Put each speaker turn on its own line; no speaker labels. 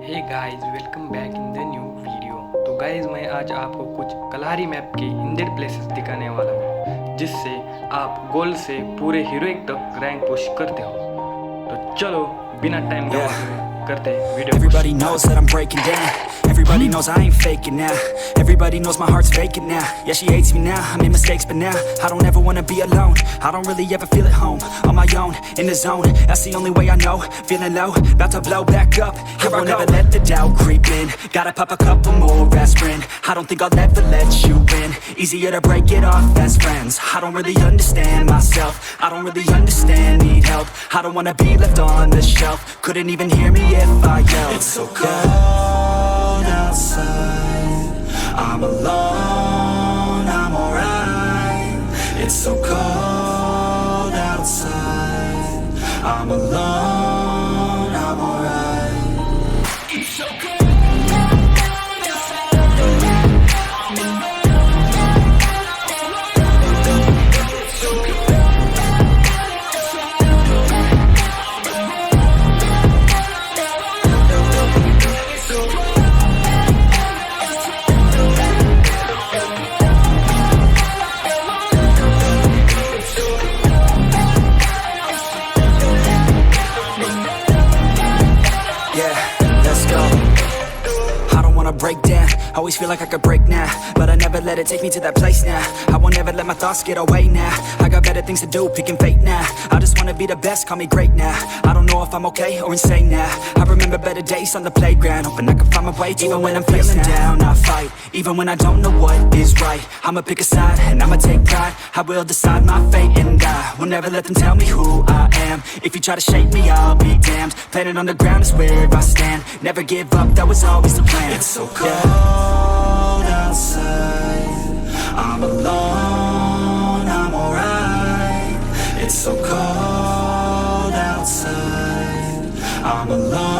Hey guys welcome back in the new video. तो guys मैं आज आपको कुछ कलारी मैप के हिंदर प्लेसेस दिखाने वाला हूँ जिससे आप गोल्ड से पूरे हीरोइक तक रैंक पुश करते हो। तो चलो बिना टाइम गवाए करते video.
Everybody knows that I'm breaking down. Everybody knows I ain't faking now. Everybody knows my heart's vacant now. Yeah, she hates me now, I made mistakes but now I don't ever wanna be alone. I don't really ever feel at home. On my own, in the zone, that's the only way I know. Feeling low, about to blow back up. Here I won't ever let the doubt creep in. Gotta pop a couple more aspirin. I don't think I'll ever let you in. Easier to break it off best friends. I don't really understand myself. I don't really understand, need help. I don't wanna be left on the shelf. Couldn't even hear me if I yelled. It's so cold outside, I'm alone, I'm alright. It's so cold outside, I'm alone, I'm alright. It's so cold. Break down, always feel like I could break now, but I never let it take me to that place now. I won't ever let my thoughts get away now. I got better things to do, picking fate now. I just wanna be the best, call me great now. I don't know if I'm okay or insane now. I remember better days on the playground, hoping I can find my way to even when I'm feeling down. I fight, even when I don't know what is right. I'ma pick a side, and I'ma take pride. I will decide my fate and I will never let them tell me who I am. If you try to shake me, I'll be damned. Planet on the ground is where I stand. Never give up, that was always the plan. It's so cold outside, I'm alone, I'm alright. It's so cold outside, I'm alone.